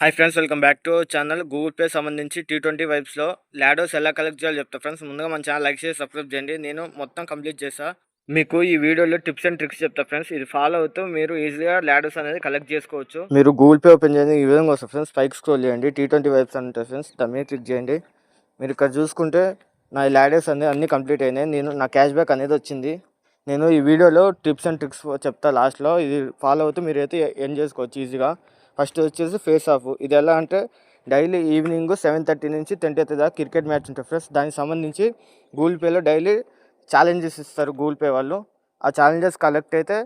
Hi friends, welcome back to channel. Google pay సంబంధించి T20 వైబ్స్లో లాడోస్ ఎలా collect చేయాలో చెప్తా ఫ్రెండ్స్. ముందుగా మన ఛానల్ లైక్ చేసి సబ్స్క్రైబ్ చేయండి. నేను మొత్తం కంప్లీట్ చేసా. మీకు ఈ వీడియోలో టిప్స్ అండ్ ట్రిక్స్ చెప్తా ఫ్రెండ్స్. ఇది ఫాలో అవుతూ మీరు ఈజీగా లాడోస్ అనేది కలెక్ట్ చేసుకోవచ్చు. మీరు గూగుల్ పే ఓపెన్ చేయండి, ఈ విధంగా వస్తుంది ఫ్రెండ్స్. పైకి స్క్రోల్ చేయండి, T20 వైబ్స్ అంటే ఫ్రెండ్స్ దాని మీద క్లిక్ చేయండి. మీరు ఇక్కడ చూసుకుంటే నా లాడోస్ అనేది అన్నీ కంప్లీట్ అయినాయి. నా క్యాష్ బ్యాక్ అనేది వచ్చింది. నేను ఈ వీడియోలో టిప్స్ అండ్ ట్రిక్స్ చెప్తా లాస్ట్లో. ఇది ఫాలో అవుతూ మీరైతే ఏం చేసుకోవచ్చు ఈజీగా. ఫస్ట్ వచ్చేసి ఫేస్ ఆఫ్. ఇది ఎలా అంటే డైలీ ఈవినింగ్ 7:30 నుంచి 10:30 దాకా క్రికెట్ మ్యాచ్ ఉంటుంది ఫ్రెండ్స్. దానికి సంబంధించి గూగుల్ పేలో డైలీ ఛాలెంజెస్ ఇస్తారు గూగుల్ పే వాళ్ళు. ఆ ఛాలెంజెస్ కలెక్ట్ అయితే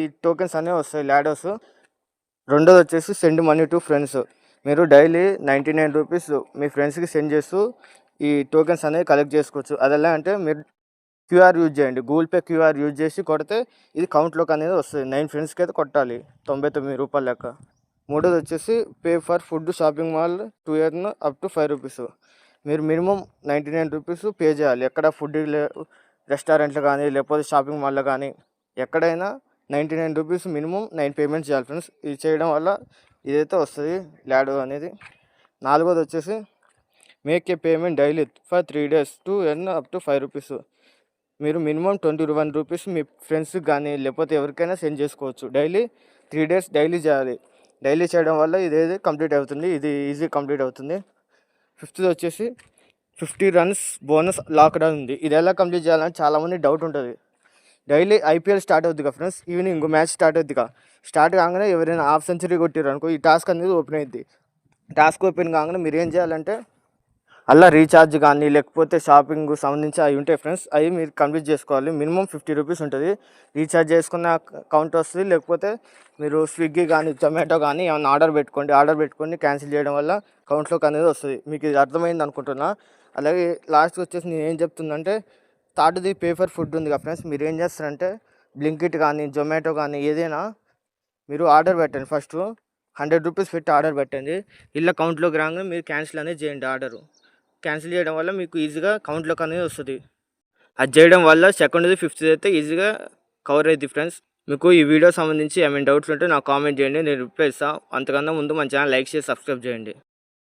ఈ టోకెన్స్ అనేవి వస్తాయి లాడోస్. రెండోది వచ్చేసి సెండ్ మనీ టు ఫ్రెండ్స్. మీరు డైలీ 99 రూపీస్ మీ ఫ్రెండ్స్కి సెండ్ చేస్తూ ఈ టోకెన్స్ అనేవి కలెక్ట్ చేసుకోవచ్చు. అది ఎలా అంటే మీరు క్యూఆర్ యూజ్ చేయండి. గూగుల్ పే క్యూఆర్ యూజ్ చేసి కొడితే ఇది కౌంట్లోకి అనేది వస్తుంది. 9 ఫ్రెండ్స్కి అయితే కొట్టాలి 99 రూపాయల లెక్క. మూడోది వచ్చేసి pay for food shopping mall 2 earn up to 5 rupees. మీరు మినిమం 99 రూపీస్ పే చేయాలి. ఎక్కడ ఫుడ్ రెస్టారెంట్లు కానీ లేకపోతే షాపింగ్ మాల్లో కానీ ఎక్కడైనా 99 రూపీస్ మినిమం 9 పేమెంట్స్ చేయాలి ఫ్రెండ్స్. ఇది చేయడం వల్ల ఇదైతే వస్తుంది లాడో అనేది. నాలుగోది వచ్చేసి make a payment daily for 3 days to earn up to 5 rupees. మీరు మినిమం 21 రూపీస్ మీ ఫ్రెండ్స్కి కానీ లేకపోతే ఎవరికైనా సెండ్ చేసుకోవచ్చు. డైలీ 3 days డైలీ చేయాలి. డైలీ చేయడం వల్ల ఇదేది కంప్లీట్ అవుతుంది. ఇది ఈజీ కంప్లీట్ అవుతుంది. ఫిఫ్త్ది వచ్చేసి 50 రన్స్ బోనస్ లాక్డౌన్ ఉంది. ఇది ఎలా కంప్లీట్ చేయాలని చాలామంది డౌట్ ఉంటుంది. డైలీ ఐపీఎల్ స్టార్ట్ అవుద్దిగా ఫ్రెండ్స్. ఈవినింగ్ మ్యాచ్ స్టార్ట్ అవుద్దిగా. స్టార్ట్ కాగానే ఎవరైనా హాఫ్ సెంచరీ కొట్టారు అనుకో ఈ టాస్క్ అనేది ఓపెన్ అవుద్ది. టాస్క్ ఓపెన్ కాగానే మీరు ఏం చేయాలంటే అలా రీఛార్జ్ కానీ లేకపోతే షాపింగ్ సంబంధించి అవి ఉంటాయి ఫ్రెండ్స్. అవి మీరు కంప్లీట్ చేసుకోవాలి. మినిమం 50 రూపీస్ ఉంటుంది. రీఛార్జ్ చేసుకున్న కౌంట్ వస్తుంది. లేకపోతే మీరు స్విగ్గీ కానీ జొమాటో కానీ ఏమైనా ఆర్డర్ పెట్టుకోండి. క్యాన్సిల్ చేయడం వల్ల కౌంట్లోకి అనేది వస్తుంది. మీకు ఇది అర్థమైంది అనుకుంటున్నా. అలాగే లాస్ట్కి వచ్చేసి నేను ఏం చెప్తుందంటే థర్డ్ది పే ఫర్ ఫుడ్ ఉంది కదా ఫ్రెండ్స్. మీరు ఏం చేస్తారంటే బ్లింకిట్ కానీ జొమాటో కానీ ఏదైనా మీరు ఆర్డర్ పెట్టండి. ఫస్ట్ 100 రూపీస్ పెట్టి ఆర్డర్ పెట్టండి. ఇలా కౌంట్లోకి రాగానే మీరు క్యాన్సిల్ అనేది చేయండి. ఆర్డరు క్యాన్సిల్ చేయడం వల్ల మీకు ఈజీగా కౌంట్లోకి అనేది వస్తుంది. అది చేయడం వల్ల సెకండ్ది ఫిఫ్త్ది అయితే ఈజీగా కవర్ అవుతుంది ఫ్రెండ్స్. మీకు ఈ వీడియో సంబంధించి ఏమైనా డౌట్స్ ఉంటే నాకు కామెంట్ చేయండి, నేను రిప్లై ఇస్తాను. అంతకన్నా ముందు మన ఛానల్ లైక్ చేసి సబ్స్క్రైబ్ చేయండి.